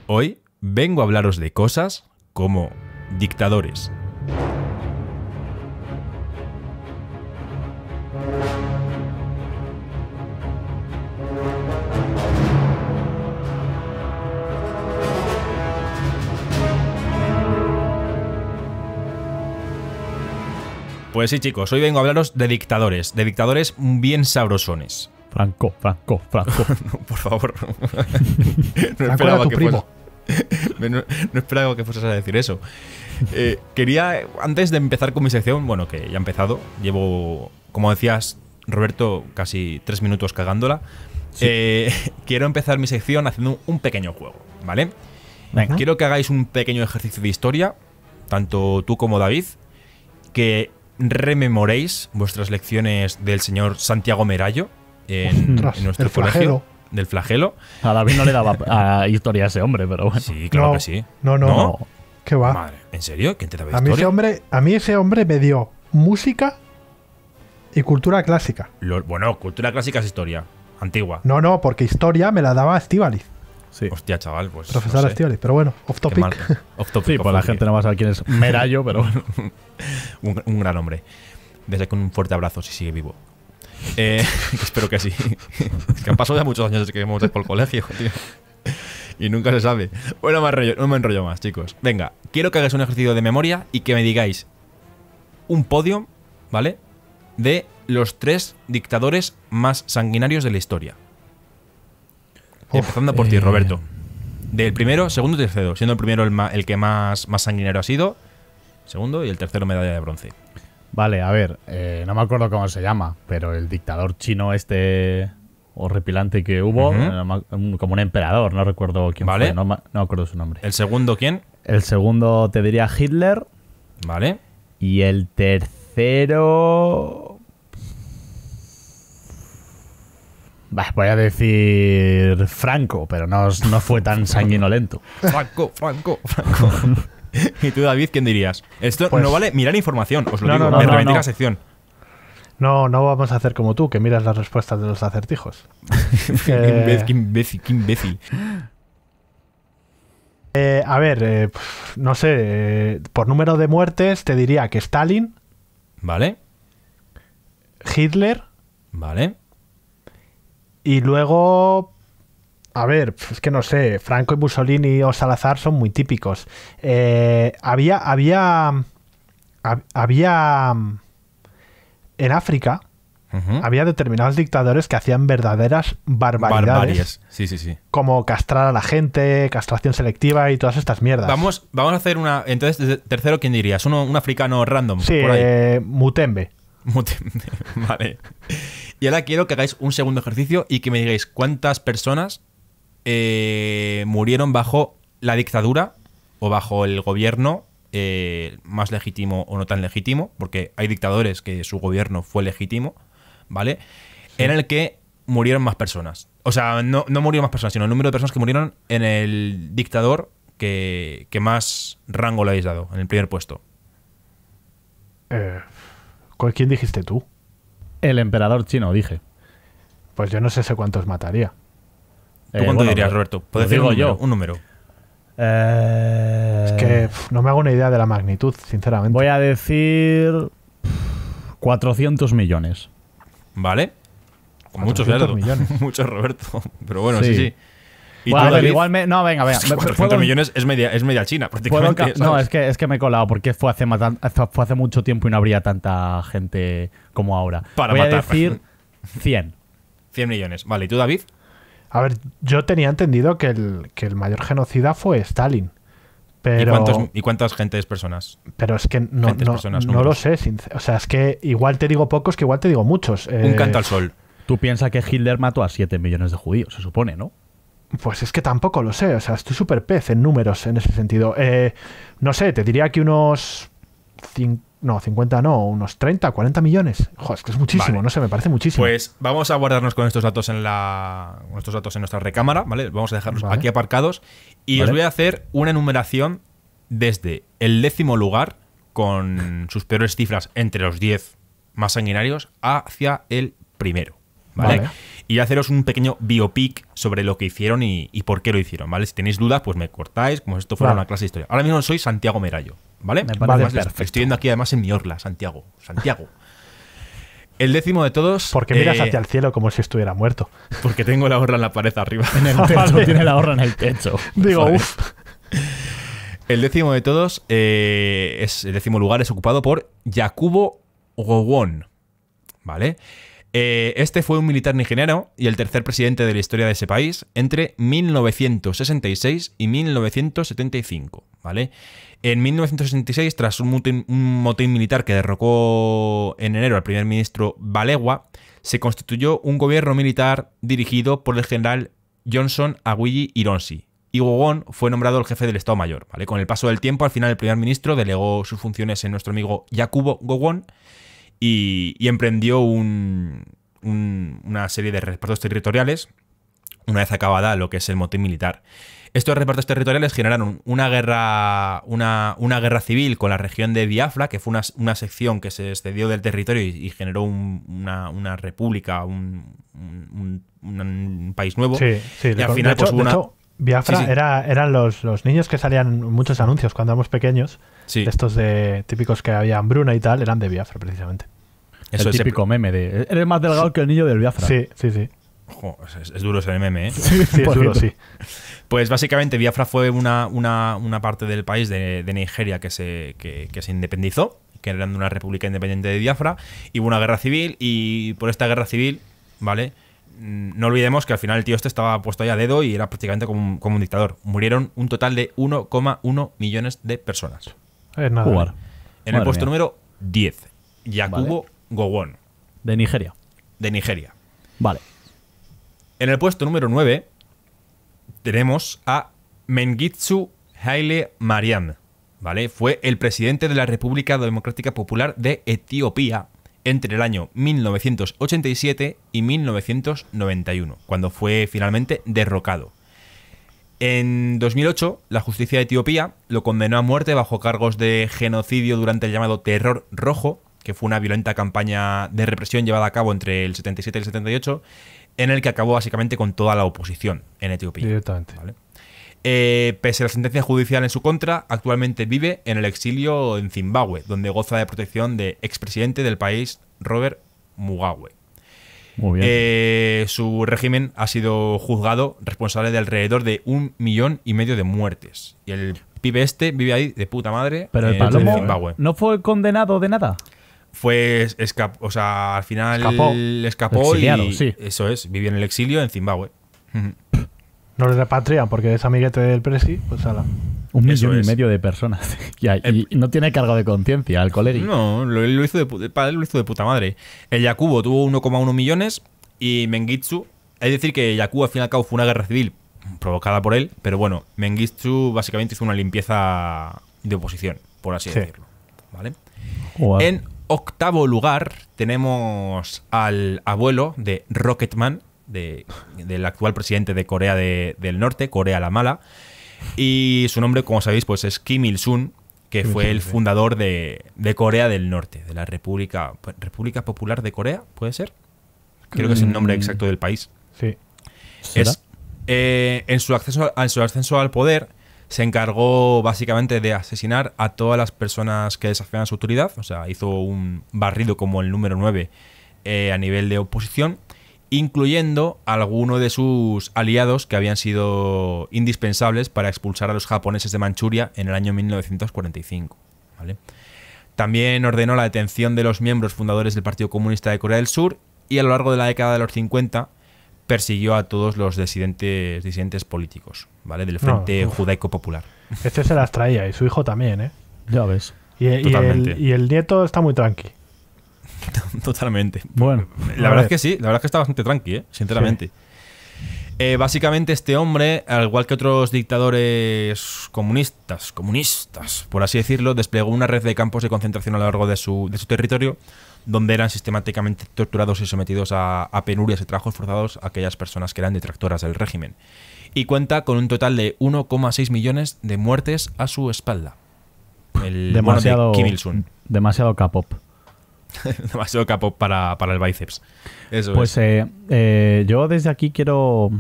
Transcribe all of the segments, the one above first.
Hoy vengo a hablaros de cosas como dictadores. Pues sí, chicos, hoy vengo a hablaros de dictadores bien sabrosones. Franco. No, por favor. No esperaba que fuese, no esperaba que fueses a decir eso. Quería, antes de empezar con mi sección, bueno, que ya he empezado, llevo, como decías, Roberto, casi 3 minutos cagándola. Sí. Quiero empezar mi sección haciendo un pequeño juego, ¿vale? Venga. Quiero que hagáis un pequeño ejercicio de historia, tanto tú como David, que rememoréis vuestras lecciones del señor Santiago Merayo en nuestro colegio. Del flagelo. A David no le daba a historia a ese hombre, pero bueno. Sí, claro que sí. No. ¿Qué va? Madre, ¿en serio? ¿Quién te daba a historia? A mí ese hombre me dio música y cultura clásica. Bueno, cultura clásica es historia. Antigua. No, porque historia me la daba Estíbaliz. Sí. Hostia, chaval, pues. Profesor no sé. Estíbaliz, pero bueno, off topic. Off topic. Sí, pues la gente no va a saber quién es Merayo, pero bueno. un gran hombre. Desde aquí un fuerte abrazo si sigue vivo. Espero que sí. Es que han pasado ya muchos años desde que hemos dejado el colegio, tío. Y nunca se sabe. Bueno, no me enrollo más, chicos. Venga, quiero que hagáis un ejercicio de memoria y que me digáis un podio, ¿vale? De los 3 dictadores más sanguinarios de la historia. Empezando por ti, Roberto. Del primero, segundo y tercero. Siendo el primero el que más sanguinario ha sido. Segundo y el tercero medalla de bronce. Vale, a ver, no me acuerdo cómo se llama, pero el dictador chino este horripilante que hubo, como un emperador, no recuerdo quién fue, no me acuerdo su nombre. ¿El segundo quién? El segundo te diría Hitler. Vale. Y el tercero... voy a decir Franco, pero no fue tan sanguinolento. Franco. ¿Y tú, David, quién dirías? Esto pues, no vale mirar información, os lo digo, no, me remití a la sección. No vamos a hacer como tú, que miras las respuestas de los acertijos. Qué imbécil. A ver, no sé, por número de muertes te diría que Stalin. Vale. Hitler. Vale. Y luego... A ver, es que no sé, Franco y Mussolini o Salazar son muy típicos. Había en África había determinados dictadores que hacían verdaderas barbaridades. Sí. Como castrar a la gente, castración selectiva y todas estas mierdas. Vamos a hacer una... Entonces, tercero, ¿quién dirías? Un africano random. Sí, por ahí. Mutembe. Vale. Y ahora quiero que hagáis un segundo ejercicio y que me digáis cuántas personas murieron bajo la dictadura o bajo el gobierno más legítimo o no tan legítimo, porque hay dictadores que su gobierno fue legítimo, ¿vale? Sí. En el que murieron más personas. O sea, no murieron más personas, sino el número de personas que murieron en el dictador que más rango le habéis dado, en el primer puesto. ¿Quién dijiste tú? El emperador chino, dije. Pues yo no sé cuántos mataría. ¿Tú cuánto dirías, Roberto? ¿Puedo decir un número? Es que no me hago una idea de la magnitud, sinceramente. Voy a decir 400 millones. ¿Vale? Muchos millones. Muchos, Roberto. Pero bueno, sí. Y bueno, pero igual no, venga. 400 millones es media China, prácticamente. No, es que me he colado porque fue hace mucho tiempo y no habría tanta gente como ahora. Voy a decir 100. 100 millones. Vale, ¿y tú, David? A ver, yo tenía entendido que el mayor genocida fue Stalin. Pero, ¿Y cuántas personas? Pero es que no lo sé. O sea, es que igual te digo pocos, que igual te digo muchos. Un canto al sol. Tú piensas que Hitler mató a 7 millones de judíos, se supone, ¿no? Pues es que tampoco lo sé. O sea, estoy súper pez en números en ese sentido. No sé, te diría que unos 50 no, unos 30, 40 millones. Joder, es que es muchísimo, vale. No sé, me parece muchísimo. Pues vamos a guardarnos con estos datos en nuestra recámara, ¿vale? Vamos a dejarlos aquí aparcados y os voy a hacer una enumeración desde el 10º lugar, con sus peores cifras entre los 10 más sanguinarios, hacia el primero, ¿vale? Vale. Y haceros un pequeño biopic sobre lo que hicieron y por qué lo hicieron, ¿vale? Si tenéis dudas, pues me cortáis, como si esto fuera Vale. una clase de historia. Ahora mismo soy Santiago Merayo, ¿vale? Me parece Además, perfecto. estoy viendo aquí además en mi orla, Santiago. El 10º de todos... Porque miras hacia el cielo como si estuviera muerto. Porque tengo la orla en la pared arriba. En el techo, tiene la horra en el techo. Digo, Vale. uff. El 10º de todos, el 10º lugar es ocupado por Yakubo Gowon, ¿vale? Este fue un militar nigeriano y el tercer presidente de la historia de ese país entre 1966 y 1975, ¿vale? En 1966, tras un motín militar que derrocó en enero al primer ministro Balewa, se constituyó un gobierno militar dirigido por el general Johnson Agüiyi Ironsi. Y Gowon fue nombrado el jefe del Estado Mayor, ¿vale? Con el paso del tiempo, al final el primer ministro delegó sus funciones en nuestro amigo Yakubo Gowon y emprendió una serie de repartos territoriales una vez acabada lo que es el motín militar. Estos repartos territoriales generaron una guerra civil con la región de Biafra, que fue una sección que se excedió del territorio y generó una república, un país nuevo. Sí, sí. Y al final, pues, de hecho, Biafra Sí, sí. eran los niños que salían en muchos anuncios cuando éramos pequeños. Sí. De estos de típicos que había hambruna y tal, eran de Biafra, precisamente. Eso El es típico meme de eres más delgado que el niño del Biafra. Sí, sí, sí. Ojo, es duro ese meme, ¿eh? Sí, es Por duro, cierto. sí. Pues básicamente Biafra fue una parte del país de Nigeria que se independizó, que era una república independiente de Biafra, y hubo una guerra civil, y por esta guerra civil, ¿vale? No olvidemos que al final el tío este estaba puesto ahí a dedo y era prácticamente como un dictador. Murieron un total de 1,1 millones de personas. Es nada. Jugar. En el Madre puesto mía. número 10, Yakubo Gowon, De Nigeria. de Nigeria. Vale. En el puesto número 9 tenemos a Mengistu Haile Mariam, ¿vale? Fue el presidente de la República Democrática Popular de Etiopía entre el año 1987 y 1991, cuando fue finalmente derrocado. En 2008, la justicia de Etiopía lo condenó a muerte bajo cargos de genocidio durante el llamado Terror Rojo, que fue una violenta campaña de represión llevada a cabo entre el 77 y el 78, en el que acabó básicamente con toda la oposición en Etiopía. Directamente. ¿Vale? Pese a la sentencia judicial en su contra, actualmente vive en el exilio en Zimbabue, donde goza de protección de expresidente del país, Robert Mugabe. Muy bien. Su régimen ha sido juzgado responsable de alrededor de 1,5 millones de muertes. Y el pibe este vive ahí de puta madre Pero el en Palomo Zimbabue. no fue condenado de nada. O sea, al final escapó Exiliado, y sí. eso es, vivió en el exilio en Zimbabue. No lo repatrian porque es amiguete del presi, pues ala. 1,5 Eso es. millones de personas. y no tiene cargo de conciencia el colegio. No, lo hizo el padre lo hizo de puta madre. El Yakubo tuvo 1,1 millones y Mengistu, es decir que Yakubo al fin y al cabo fue una guerra civil provocada por él, pero bueno, Mengistu básicamente hizo una limpieza de oposición, por así Sí. decirlo. ¿Vale? Joder. En octavo lugar tenemos al abuelo de Rocketman, del actual presidente de Corea del Norte, Corea la Mala. Y su nombre, como sabéis, pues es Kim Il-sung, que Kim fue Il-sung, el sí. fundador de Corea del Norte, de la República Popular de Corea, ¿puede ser? Creo que es el nombre exacto del país. Sí. ¿Será? En su ascenso al poder, se encargó básicamente de asesinar a todas las personas que desafían su autoridad. O sea, hizo un barrido como el número 9 a nivel de oposición, incluyendo a alguno de sus aliados que habían sido indispensables para expulsar a los japoneses de Manchuria en el año 1945. ¿Vale? También ordenó la detención de los miembros fundadores del Partido Comunista de Corea del Sur y a lo largo de la década de los 50 persiguió a todos los disidentes políticos, ¿vale? Del Frente Judaico Popular. Este se las traía y su hijo también, ¿eh? Ya ves. Totalmente. Y el nieto está muy tranqui. Totalmente. Bueno. La verdad es que sí, la verdad es que está bastante tranqui, sinceramente. Básicamente este hombre, al igual que otros dictadores comunistas, por así decirlo, desplegó una red de campos de concentración a lo largo de su territorio, donde eran sistemáticamente torturados y sometidos a penurias y trabajos forzados a aquellas personas que eran detractoras del régimen. Y cuenta con un total de 1,6 millones de muertes a su espalda. El mono de Demasiado. Kim Il-sung. Demasiado K-pop. Demasiado capo para el bíceps. Eso pues yo desde aquí quiero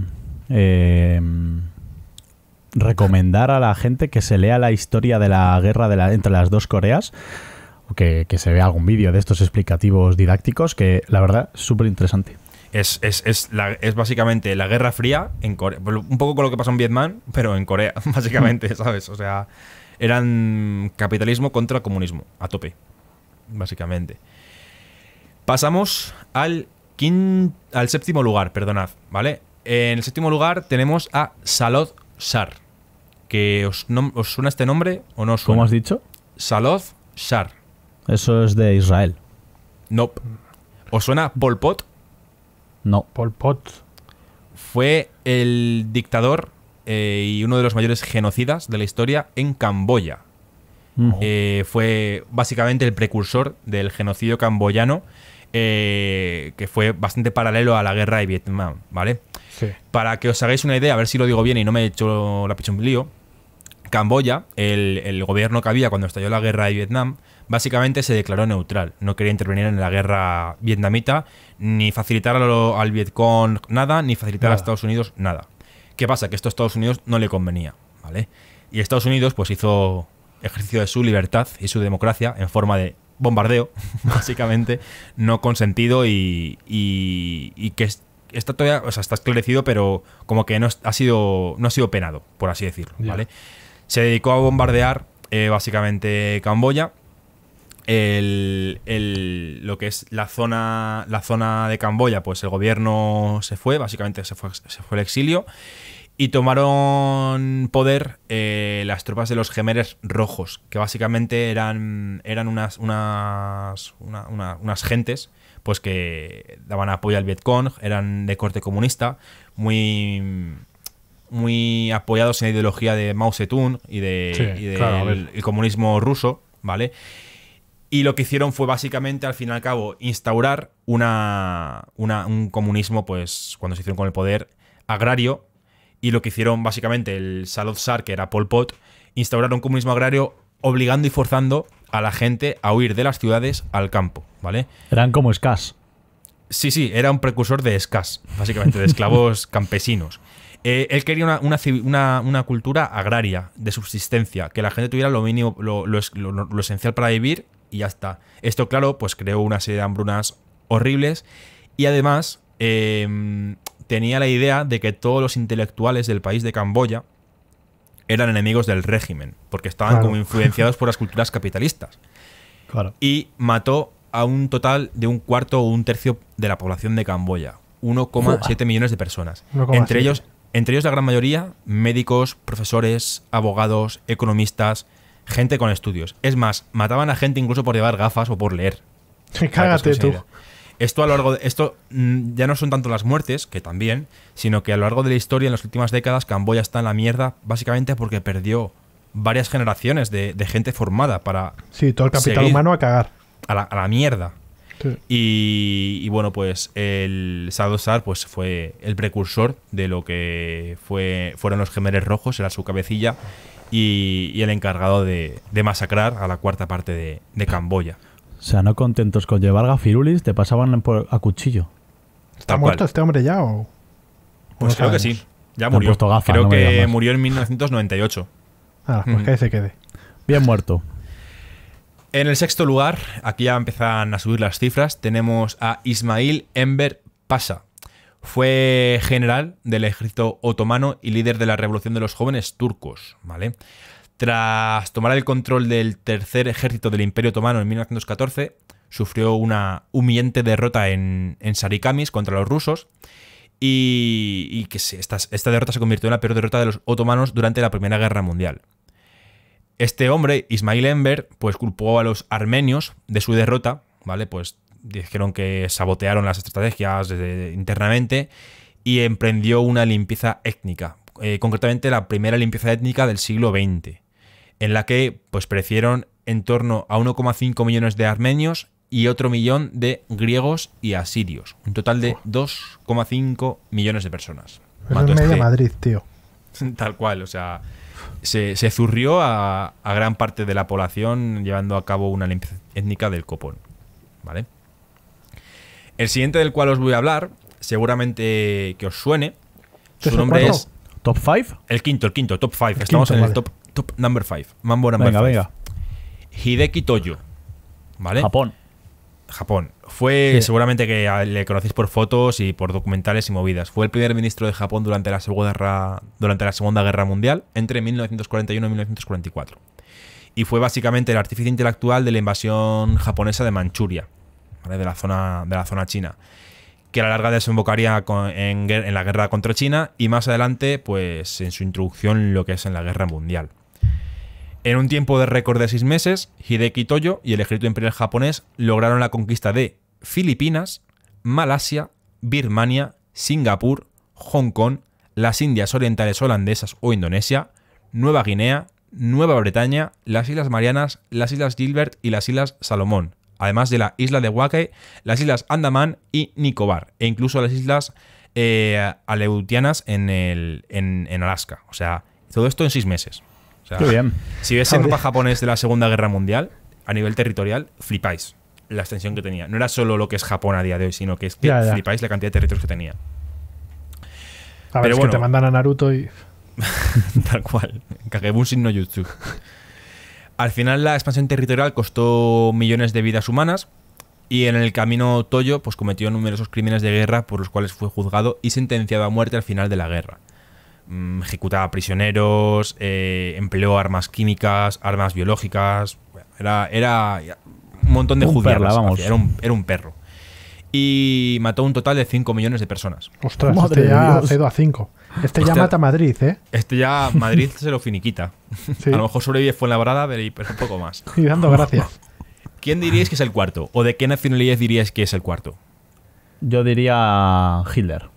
recomendar a la gente que se lea la historia de la guerra entre las dos Coreas, o que se vea algún vídeo de estos explicativos didácticos, que la verdad es súper interesante. Es básicamente la Guerra Fría en Corea. Un poco con lo que pasó en Vietnam, pero en Corea, básicamente, ¿sabes? O sea, eran capitalismo contra comunismo, a tope, básicamente. Pasamos al séptimo lugar, perdonad, ¿vale? En el séptimo lugar tenemos a Salod Shar. Que ¿Os suena este nombre o no os suena? ¿Cómo has dicho? Salod Shar. Eso es de Israel. No. ¿Os suena Pol Pot? No. Pol Pot. Fue el dictador y uno de los mayores genocidas de la historia en Camboya. Fue básicamente el precursor del genocidio camboyano, que fue bastante paralelo a la guerra de Vietnam, ¿vale? Sí. Para que os hagáis una idea, a ver si lo digo bien y no me he hecho la picha un lío, Camboya, el gobierno que había cuando estalló la guerra de Vietnam, básicamente se declaró neutral. No quería intervenir en la guerra vietnamita, ni facilitar al Vietcong nada, ni facilitar a Estados Unidos nada. ¿Qué pasa? Que esto a Estados Unidos no le convenía, ¿vale? Y Estados Unidos pues hizo ejercicio de su libertad y su democracia en forma de bombardeo, básicamente, no consentido y que está todavía, o sea, está esclarecido, pero como que no ha sido penado, por así decirlo, ¿vale? Se dedicó a bombardear básicamente Camboya, lo que es la zona de Camboya, pues el gobierno se fue, básicamente se fue al exilio, y tomaron poder las tropas de los Jemeres Rojos, que básicamente eran unas gentes pues que daban apoyo al Vietcong, eran de corte comunista, muy apoyados en la ideología de Mao Zedong y el comunismo ruso, ¿vale? Y lo que hicieron fue básicamente, al fin y al cabo, instaurar un comunismo, pues cuando se hicieron con el poder, agrario. Y lo que hicieron básicamente el Salod Shar, que era Pol Pot, instaurar un comunismo agrario obligando y forzando a la gente a huir de las ciudades al campo, ¿vale? Eran como escas. Sí, era un precursor de escas, básicamente, de esclavos campesinos. Él quería una cultura agraria, de subsistencia, que la gente tuviera lo mínimo, lo esencial para vivir y ya está. Esto, claro, pues creó una serie de hambrunas horribles y además tenía la idea de que todos los intelectuales del país de Camboya eran enemigos del régimen, porque estaban como influenciados por las culturas capitalistas. Claro. Y mató a un total de un cuarto o un tercio de la población de Camboya. 1,7 millones de personas. Entre ellos la gran mayoría, médicos, profesores, abogados, economistas, gente con estudios. Es más, mataban a gente incluso por llevar gafas o por leer. Cágate tú. Esto ya no son tanto las muertes, que también, sino que a lo largo de la historia, en las últimas décadas, Camboya está en la mierda, básicamente porque perdió varias generaciones de gente formada para... Sí, todo el capital humano a cagar. A la mierda. Sí. Y bueno, pues el Salod Shar pues, fue el precursor de lo que fueron los Jemeres Rojos, era su cabecilla, y el encargado de masacrar a la cuarta parte de Camboya. O sea, no contentos con llevar gafirulis, te pasaban a cuchillo. ¿Está muerto este hombre ya o...? Pues creo que sí. Ya murió. Creo que murió en 1998. Pues que ahí se quede. Bien muerto. En el sexto lugar, aquí ya empiezan a subir las cifras, tenemos a Ismail Enver Pasha. Fue general del ejército otomano y líder de la revolución de los jóvenes turcos, ¿vale? Tras tomar el control del tercer ejército del Imperio Otomano en 1914, sufrió una humillante derrota en Sarikamis contra los rusos y que esta derrota se convirtió en la peor derrota de los otomanos durante la Primera Guerra Mundial. Este hombre, Ismail Enver, pues culpó a los armenios de su derrota, ¿vale? Pues dijeron que sabotearon las estrategias internamente y emprendió una limpieza étnica, concretamente la primera limpieza étnica del siglo XX, en la que pues perecieron en torno a 1,5 millones de armenios y otro millón de griegos y asirios. Un total de 2,5 millones de personas. Eso es media Madrid, tío. Tal cual, o sea, se zurrió a gran parte de la población llevando a cabo una limpieza étnica del copón, ¿vale? El siguiente del cual os voy a hablar, seguramente que os suene. Su nombre es... ¿Top 5? El quinto, top 5. Estamos en el top number 5. Mambo number 5. Venga. Hideki Toyo, ¿vale? Japón. Fue, seguramente que le conocéis por fotos y por documentales y movidas. Fue el primer ministro de Japón durante la Segunda Guerra Mundial, entre 1941 y 1944. Y fue básicamente el artífice intelectual de la invasión japonesa de Manchuria, ¿vale? de la zona china, que a la larga desembocaría en la guerra contra China y más adelante, pues en su introducción en lo que es en la Guerra Mundial. En un tiempo de récord de 6 meses, Hideki Toyo y el ejército imperial japonés lograron la conquista de Filipinas, Malasia, Birmania, Singapur, Hong Kong, las Indias Orientales Holandesas o Indonesia, Nueva Guinea, Nueva Bretaña, las Islas Marianas, las Islas Gilbert y las Islas Salomón, además de la isla de Waikiki, las Islas Andamán y Nicobar, e incluso las Islas Aleutianas en Alaska. O sea, todo esto en 6 meses. O sea, qué bien. Si ves el mapa japonés de la Segunda Guerra Mundial, a nivel territorial, flipáis la extensión que tenía. No era solo lo que es Japón a día de hoy, sino que es que flipáis la cantidad de territorios que tenía. A ver, es que te mandan a Naruto y... Tal cual. Kagebushin no Jutsu. Al final la expansión territorial costó millones de vidas humanas y en el camino Toyo pues cometió numerosos crímenes de guerra por los cuales fue juzgado y sentenciado a muerte al final de la guerra. Ejecutaba prisioneros, empleó armas químicas, armas biológicas. Era un montón de judías. Era un perro. Y mató un total de 5 millones de personas. Ostras, este ya ha ido a 5. Este ya mata a Madrid, ¿eh? Este ya Madrid se lo finiquita. Sí. A lo mejor sobrevive Fuenlabrada, pero un poco más. Y dando gracias. ¿Quién diríais que es el cuarto? ¿O de qué nacionalidad diríais que es el cuarto? Yo diría Hitler.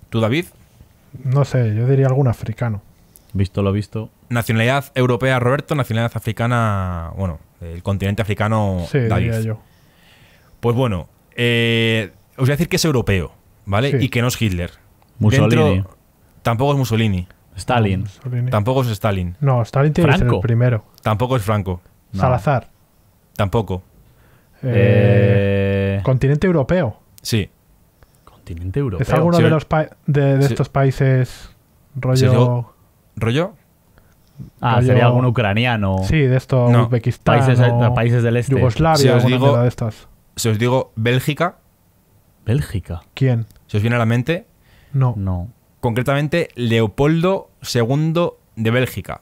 ¿Tú, David? No sé, yo diría algún africano. Visto lo visto. Nacionalidad europea, Roberto. Nacionalidad africana, bueno, el continente africano, sí, David. Diría yo. Pues bueno, os voy a decir que es europeo, ¿vale? Sí. Y que no es Hitler. Mussolini. Tampoco es Mussolini. Stalin. No, Mussolini. Tampoco es Stalin. No, Stalin tiene que ser el primero. Tampoco es Franco. No. Salazar. Tampoco. Continente europeo. Sí. Continente europeo. ¿Es alguno de los de estos países rollo... ¿Rollo? Sería algún ucraniano. Sí, de estos, No. Uzbekistán, Países del este. Yugoslavia, alguna de estas. Si os digo Bélgica, ¿Bélgica? ¿Quién? ¿se os viene a la mente? No. Concretamente, Leopoldo II de Bélgica.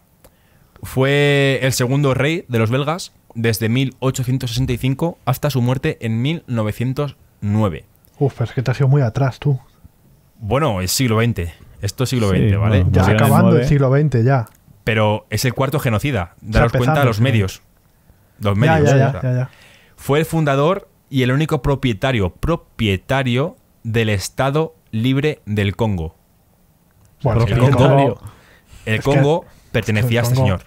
Fue el segundo rey de los belgas desde 1865 hasta su muerte en 1909. Uf, pero es que te has ido muy atrás, tú. Bueno, es siglo XX. Esto es siglo XX, ¿vale? Bueno, Ya acabando el siglo XX, ya. Pero es el cuarto genocida. Daros cuenta de los medios. Los Ya, medios. ya. Fue el fundador y el único propietario del Estado Libre del Congo. Bueno, El Congo pertenecía a este señor.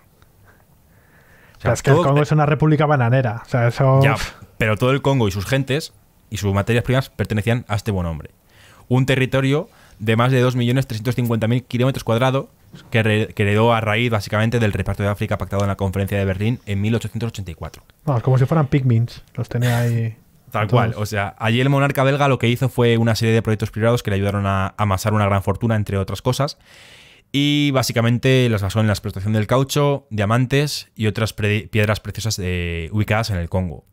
O sea, es que el Congo es una república bananera. O sea, eso... Ya, pero todo el Congo y sus gentes y sus materias primas pertenecían a este buen hombre. Un territorio de más de 2.350.000 kilómetros cuadrados que heredó a raíz básicamente del reparto de África pactado en la conferencia de Berlín en 1884. No, como si fueran pigmins. Los tenía ahí... Tal cual. O sea, allí el monarca belga lo que hizo fue una serie de proyectos privados que le ayudaron a amasar una gran fortuna, entre otras cosas. Y básicamente las basó en la explotación del caucho, diamantes y otras piedras preciosas ubicadas en el Congo.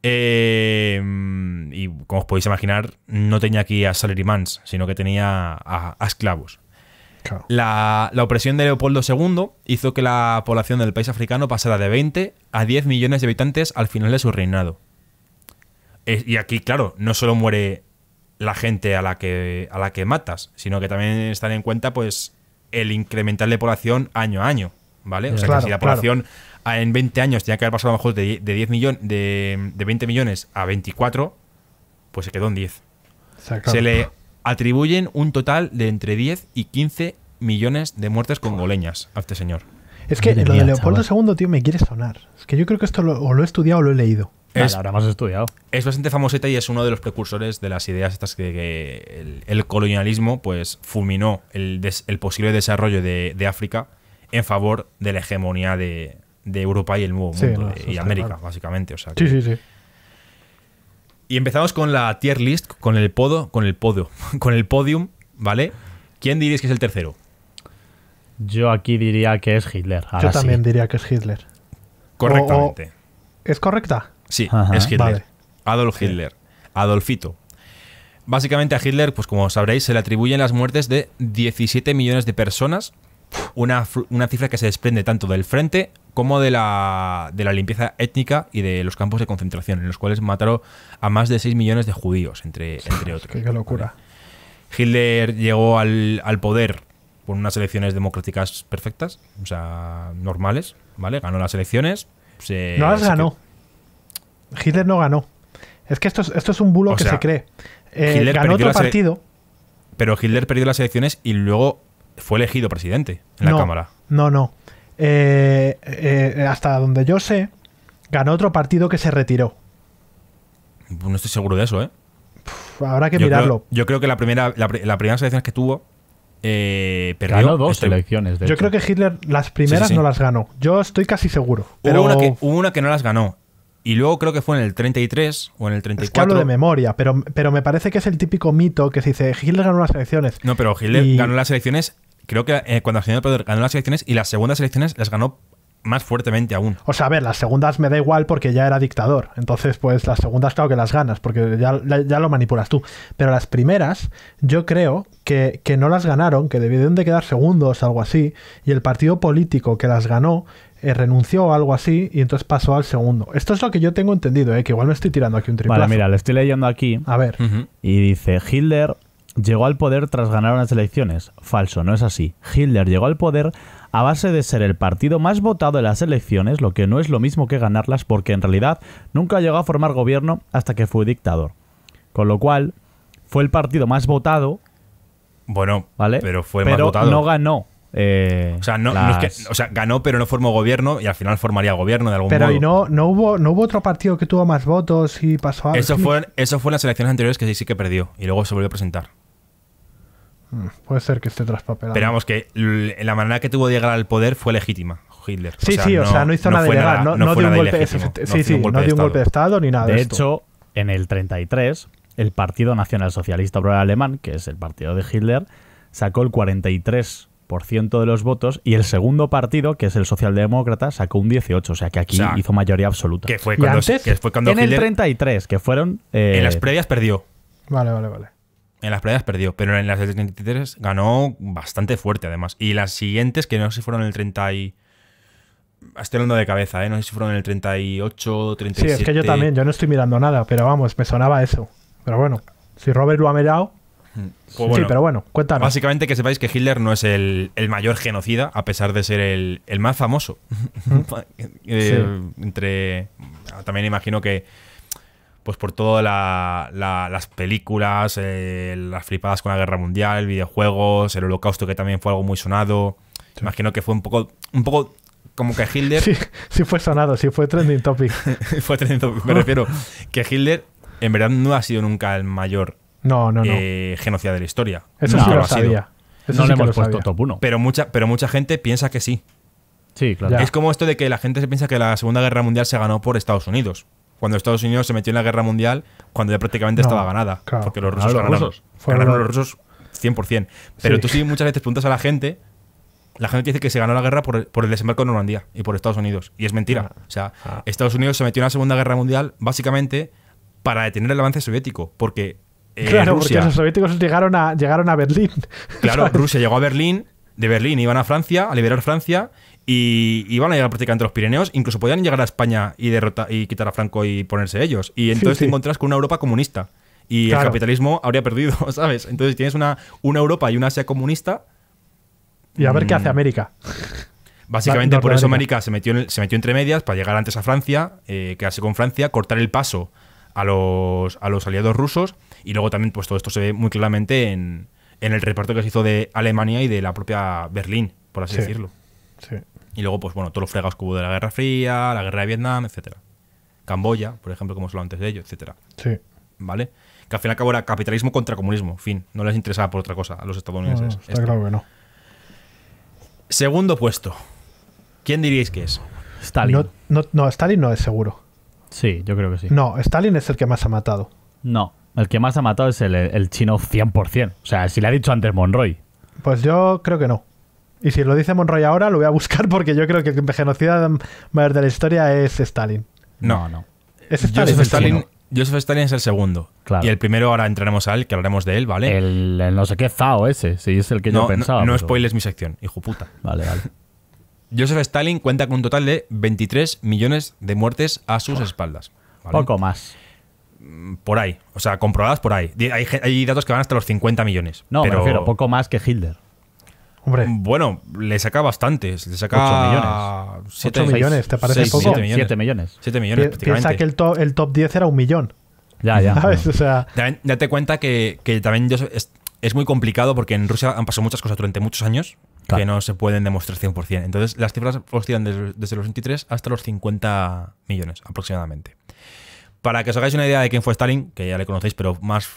Y como os podéis imaginar, no tenía aquí a salarymans, sino que tenía a esclavos. Claro. La opresión de Leopoldo II hizo que la población del país africano pasara de 20 a 10 millones de habitantes al final de su reinado. Y aquí, claro, no solo muere la gente a la que matas, sino que también están en cuenta pues el incremental de población año a año, ¿vale? O sea, claro, que si la población en 20 años tenía que haber pasado a lo mejor de 10 millones, de 20 millones a 24, pues se quedó en 10. O sea, claro. Se le atribuyen un total de entre 10 y 15 millones de muertes congoleñas a este señor. Es que lo de Leopoldo II, tío, me quiere sonar. Es que yo creo que esto o lo he estudiado o lo he leído. Ahora hemos estudiado. Es bastante famoseta y es uno de los precursores de las ideas estas que el colonialismo pues fulminó el posible desarrollo de África en favor de la hegemonía de Europa y el Nuevo Mundo y América, claro. Básicamente. O sea que, sí. Y empezamos con la tier list, con el podium, ¿vale? ¿Quién diréis que es el tercero? Yo aquí diría que es Hitler. Yo también diría que es Hitler. Correctamente. ¿Es correcta? Sí, Ajá. es Hitler. Vale. Adolf Hitler. Adolfito. Básicamente a Hitler, pues como sabréis, se le atribuyen las muertes de 17 millones de personas, una cifra que se desprende tanto del frente como de la limpieza étnica y de los campos de concentración, en los cuales mataron a más de 6 millones de judíos, entre otros. Qué locura. Hitler llegó al poder por unas elecciones democráticas perfectas, o sea, normales, ¿vale? Ganó las elecciones. No las ganó. Hitler no ganó. Es que esto es un bulo que se cree. Ganó otro partido. Pero Hitler perdió las elecciones y luego fue elegido presidente en la Cámara. No. Hasta donde yo sé, ganó otro partido que se retiró. No estoy seguro de eso, ¿eh? Habrá que mirarlo. Yo creo que las primeras elecciones que tuvo perdió. Ganó dos elecciones, de Yo hecho. creo que Hitler las primeras no las ganó. Yo estoy casi seguro. Pero Hubo una que no las ganó. Y luego creo que fue en el 33 o en el 34. Es que hablo de memoria, pero me parece que es el típico mito que se dice Hitler ganó las elecciones. No, pero Hitler ganó las elecciones, creo que cuando accedió al poder ganó las elecciones y las segundas elecciones las ganó más fuertemente aún. O sea, a ver, las segundas me da igual porque ya era dictador. Entonces, pues las segundas claro que las ganas porque ya lo manipulas tú. Pero las primeras yo creo que no las ganaron, que debieron de quedar segundos o algo así. Y el partido político que las ganó renunció o algo así y entonces pasó al segundo. Esto es lo que yo tengo entendido, que igual me estoy tirando aquí un triplazo. Vale, mira, lo estoy leyendo aquí. A ver. Y dice, Hitler llegó al poder tras ganar unas elecciones. Falso, no es así. Hitler llegó al poder a base de ser el partido más votado en las elecciones, lo que no es lo mismo que ganarlas porque en realidad nunca llegó a formar gobierno hasta que fue dictador. Con lo cual, fue el partido más votado. Bueno, ¿vale? Pero fue más votado. No ganó. O sea, ganó, pero no formó gobierno y al final formaría gobierno de algún modo. Pero ¿y no hubo otro partido que tuvo más votos y pasó algo? Eso fue en las elecciones anteriores que sí que perdió y luego se volvió a presentar. Puede ser que esté traspapelado. Pero vamos, que la manera que tuvo de llegar al poder fue legítima, Hitler. Sí, no hizo nada ilegal. No dio un golpe de Estado ni nada de esto. De hecho, en el 33, el Partido Nacional Socialista Obrero Alemán, que es el partido de Hitler, sacó el 43% de los votos y el segundo partido, que es el Socialdemócrata, sacó un 18%. O sea que aquí hizo mayoría absoluta. Que fue cuando en Hitler, el 33, que fueron... en las previas perdió. Vale. En las previas perdió, pero en las del 33 ganó bastante fuerte además. Y las siguientes, que no sé si fueron en el 30 y... Estoy hablando de cabeza, no sé si fueron en el 38, 37... Sí, es que yo también, yo no estoy mirando nada, pero vamos, me sonaba eso. Pero bueno, si Robert lo ha mirado... Pues bueno, sí, pero bueno, cuéntanos. Básicamente que sepáis que Hitler no es el mayor genocida, a pesar de ser el más famoso. También imagino que pues por todas las películas, las flipadas con la Guerra Mundial, videojuegos, el Holocausto, que también fue algo muy sonado. Sí. Imagino que fue un poco como que Hitler... Sí fue sonado, sí fue trending topic. Fue trending topic, me refiero que Hitler en verdad no ha sido nunca el mayor genocida de la historia. Eso sí lo sabía. No le hemos puesto top 1. Pero mucha gente piensa que sí. Sí, claro. Es como esto de que la gente se piensa que la Segunda Guerra Mundial se ganó por Estados Unidos. Cuando Estados Unidos se metió en la Guerra Mundial cuando ya prácticamente estaba ganada. Claro. Porque los rusos ganaron los rusos 100%. Pero tú sí muchas veces preguntas a la gente dice que se ganó la guerra por el desembarco de Normandía y por Estados Unidos. Y es mentira. O sea, Estados Unidos se metió en la Segunda Guerra Mundial básicamente para detener el avance soviético. Porque Rusia, porque los soviéticos llegaron a Berlín. Claro, Rusia llegó a Berlín, de Berlín iban a Francia, a liberar Francia, y iban a llegar prácticamente a los Pirineos, incluso podían llegar a España y quitar a Franco y ponerse ellos. Y entonces te encontrás con una Europa comunista. Y el capitalismo habría perdido, ¿sabes? Entonces tienes una Europa y una Asia comunista. Y a ver qué hace América. Básicamente por eso América se metió entre medias para llegar antes a Francia, quedarse con Francia, cortar el paso a los aliados rusos. Y luego también pues todo esto se ve muy claramente en el reparto que se hizo de Alemania y de la propia Berlín, por así decirlo. Sí. Y luego, pues bueno, todos los fregados que hubo de la Guerra Fría, la Guerra de Vietnam, etcétera. Camboya, por ejemplo, como hemos hablado antes de ello, etcétera. Sí. ¿Vale? Que al fin y al cabo era capitalismo contra comunismo. Fin, no les interesaba por otra cosa a los estadounidenses. No, está claro que no. Segundo puesto. ¿Quién diríais que es? Stalin. No, Stalin no es seguro. Sí, yo creo que sí. No, Stalin es el que más ha matado. No, el que más ha matado es el chino 100%. O sea, si le ha dicho antes Monroy. Pues yo creo que no. Y si lo dice Monroy ahora, lo voy a buscar porque yo creo que el genocida mayor de la historia es Stalin. No. Es Stalin. Joseph Stalin es el segundo. Claro. Y el primero ahora entraremos a él, que hablaremos de él, ¿vale? El no sé qué Zhao ese, sí, es el que yo pensaba. No pero... spoiles mi sección, hijo puta. Vale. Joseph Stalin cuenta con un total de 23 millones de muertes a sus espaldas. ¿Vale? Poco más. Por ahí, o sea, comprobadas por ahí. Hay datos que van hasta los 50 millones. No, pero me refiero, poco más que Hitler. Hombre, bueno, le saca bastantes. Le saca 8 millones. 8 millones, ¿te parece poco? 7 millones. 7 millones. 7 millones, prácticamente. Piensa que el top 10 era 1 millón. Ya. ¿Sabes? O sea, También date cuenta que también es muy complicado porque en Rusia han pasado muchas cosas durante muchos años Claro. que no se pueden demostrar 100%. Entonces, las cifras oscilan desde los 23 hasta los 50 millones aproximadamente. Para que os hagáis una idea de quién fue Stalin, que ya le conocéis, pero más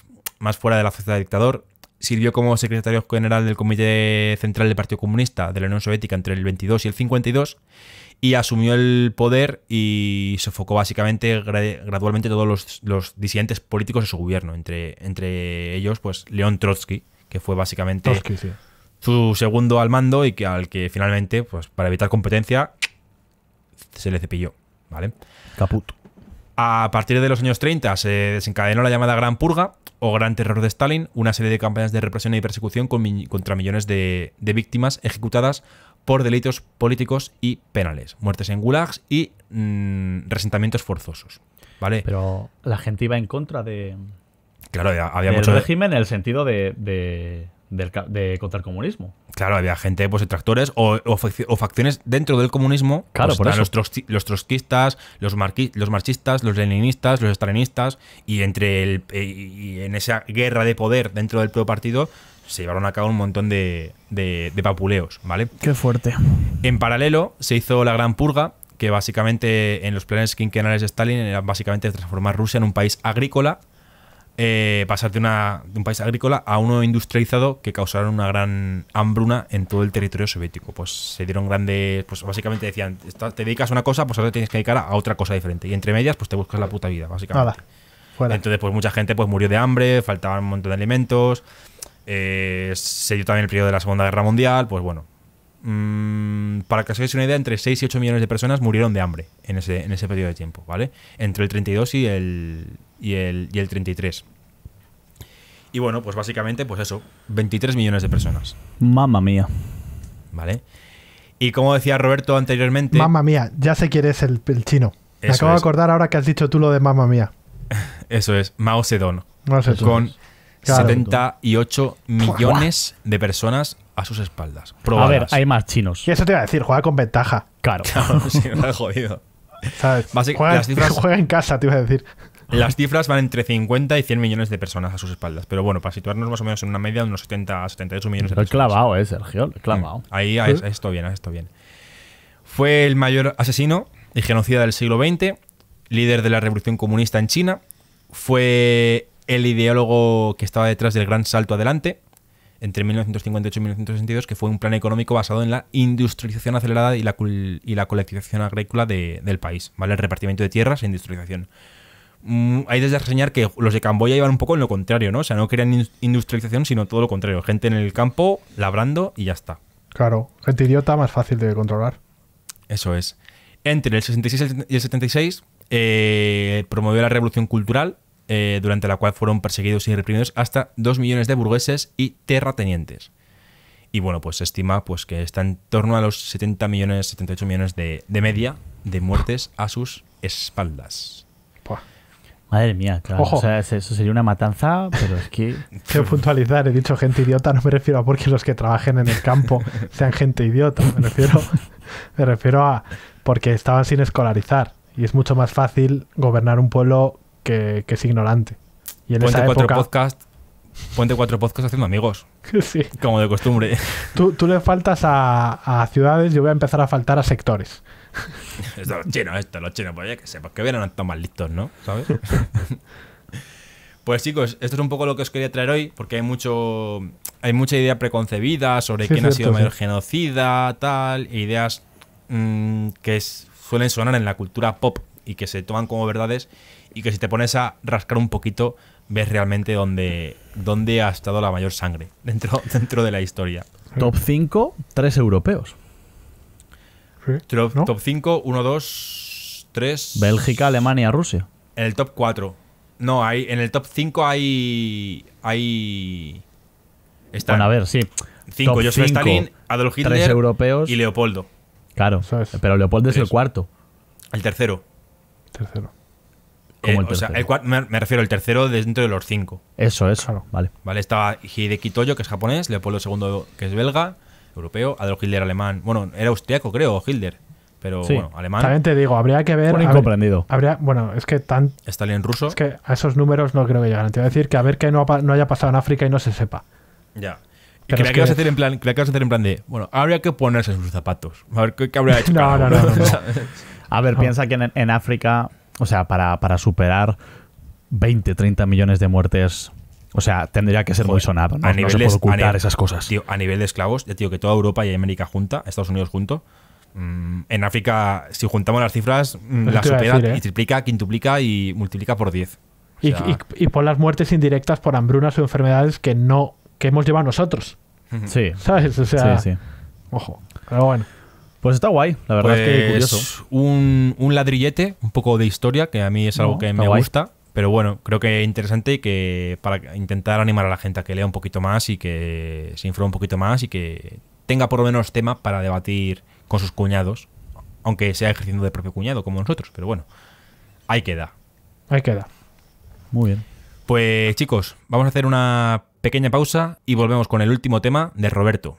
fuera de la faceta de dictador, sirvió como secretario general del Comité Central del Partido Comunista de la Unión Soviética entre el 22 y el 52 y asumió el poder y sofocó básicamente gradualmente todos los disidentes políticos de su gobierno, entre ellos pues León Trotsky, que fue básicamente Trotsky, sí. su segundo al mando y al que finalmente, pues para evitar competencia, se le cepilló, ¿vale? Caput. A partir de los años 30 se desencadenó la llamada Gran Purga o Gran Terror de Stalin, una serie de campañas de represión y persecución contra millones de víctimas ejecutadas por delitos políticos y penales, muertes en gulags y resentamientos forzosos, ¿vale? Pero la gente iba en contra Claro, había del mucho régimen en el sentido de contra el comunismo. Claro, había gente, pues detractores o facciones dentro del comunismo. Claro, pues, por eso. Los trotskistas, los marxistas, los leninistas, los stalinistas, y y en esa guerra de poder dentro del propio partido se llevaron a cabo un montón de papuleos, ¿vale? Qué fuerte. En paralelo se hizo la Gran Purga, que básicamente en los planes quinquenales de Stalin era básicamente transformar Rusia en un país agrícola, pasar de un país agrícola a uno industrializado que causaron una gran hambruna en todo el territorio soviético. Pues se dieron grandes, pues básicamente decían, te dedicas a una cosa, pues ahora te tienes que dedicar a otra cosa diferente. Y entre medias, pues te buscas la puta vida, básicamente. Nada. Fuera. Entonces, pues mucha gente pues murió de hambre, faltaban un montón de alimentos. Se dio también el periodo de la Segunda Guerra Mundial, pues bueno. Para que os hagáis una idea, entre 6 y 8 millones de personas murieron de hambre en ese periodo de tiempo, ¿vale? Entre el 32 y el 33. Y bueno, pues básicamente, pues eso, 23 millones de personas, Mamma mía. ¿vale? Y como decía Roberto anteriormente... Mamma mía, ya sé quién es el chino. Me Eso acabo de es. acordar ahora que has dicho tú lo de mamma mía. Eso es, Mao Zedong, No sé tú. con Claro. 78 millones de personas a sus espaldas. Probadas. A ver, hay más chinos. Y eso te iba a decir, juega con ventaja. Claro. Sí, me ha jodido. ¿Sabes? Juega, las cifras, juega en casa, te iba a decir. Las cifras van entre 50 y 100 millones de personas a sus espaldas. Pero bueno, para situarnos más o menos en una media de unos 70 a 78 millones de Lo he personas. clavado, Sergio. Lo he clavado. Ahí esto bien, esto bien. Fue el mayor asesino y genocida del siglo XX, líder de la revolución comunista en China. Fue el ideólogo que estaba detrás del gran salto adelante entre 1958 y 1962, que fue un plan económico basado en la industrialización acelerada y la colectivización agrícola del país, ¿vale? El repartimiento de tierras e industrialización. Hay desde reseñar que los de Camboya iban un poco en lo contrario, ¿no? O sea, no querían industrialización, sino todo lo contrario. Gente en el campo, labrando y ya está. Claro, gente idiota más fácil de controlar. Eso es. Entre el 66 y el 76 promovió la revolución cultural, durante la cual fueron perseguidos y reprimidos hasta 2 millones de burgueses y terratenientes. Y bueno, pues se estima pues, que está en torno a los 70 millones, 78 millones de media de muertes a sus espaldas. Buah. Madre mía, claro. Ojo. O sea, eso sería una matanza, pero es que... Quiero puntualizar, he dicho gente idiota, no me refiero a porque los que trabajen en el campo sean gente idiota, me refiero a porque estaban sin escolarizar y es mucho más fácil gobernar un pueblo que es ignorante. Y en Ponte esa época... Ponte 4 podcasts haciendo amigos, Sí. como de costumbre. Tú le faltas a ciudades, yo voy a empezar a faltar a sectores. Esto los chinos, pues ya que sé, pues que vienen tan mal listos, ¿no? ¿Sabes? Pues chicos, esto es un poco lo que os quería traer hoy, porque hay mucha idea preconcebida sobre Sí, quién ha cierto, sido mayor sí. genocida, tal, e ideas que suelen sonar en la cultura pop y que se toman como verdades y que si te pones a rascar un poquito ves realmente dónde ha estado la mayor sangre dentro de la historia. Top 5, 3 europeos. Sí, Top, ¿no? top 5, 1, 2, 3. Bélgica, Alemania, Rusia. En el top 4. No, en el top 5 hay. Están Bueno, a ver, sí. 5. Top Joseph 5, Stalin, Adolf 3 Hitler europeos. y Leopoldo. Claro, Eso es. pero Leopoldo es el Tres. cuarto. El tercero. Tercero. Como el O sea, tercero. me refiero al tercero dentro de los 5. Eso, Claro. vale. ¿Vale? Estaba Hideki Toyo, que es japonés, Leopoldo II, que es belga, europeo, Adolf Hitler alemán. Bueno, era austriaco, creo, Hitler. Pero Sí. bueno, alemán. También te digo, habría que ver. Un a ver, incomprendido. bueno, es que Stalin ruso. es que a esos números no creo que lleguen. Te voy a decir que a ver que no haya pasado en África y no se sepa. Ya. Y Pero creía es que ibas a que- hacer en plan, creía que ibas a hacer en plan de, bueno, habría que ponerse en sus zapatos. A ver qué habría hecho. No, cada no, uno. no, no, no. ¿Sabes? A ver, piensa que en África, o sea, para superar 20, 30 millones de muertes, o sea, tendría que ser muy Joder, sonado. No, a no nivel se de- puede a ocultar nivel- esas cosas. Tío, a nivel de esclavos, ya tío, que toda Europa y América junta, Estados Unidos junto. En África, si juntamos las cifras, Eso la te iba a supera decir, ¿eh? y triplica, quintuplica y multiplica por 10. O sea, Y por las muertes indirectas por hambrunas o enfermedades que hemos llevado nosotros. Sí, ¿Sabes? O sea, sí, sí. ojo. Pero bueno. Pues está guay, la verdad es que pues, curioso. un ladrillete, un poco de historia, que a mí es algo No, que está me guay. gusta. Pero bueno, creo que interesante y que para intentar animar a la gente a que lea un poquito más y que se informe un poquito más y que tenga por lo menos tema para debatir con sus cuñados, aunque sea ejerciendo de propio cuñado como nosotros. Pero bueno, ahí queda. Ahí queda. Muy bien. Pues chicos, vamos a hacer una pequeña pausa y volvemos con el último tema de Roberto.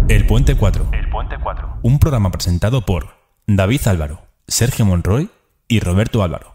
El Puente 4. Un programa presentado por David Álvaro, Sergio Monroy y Roberto Álvaro.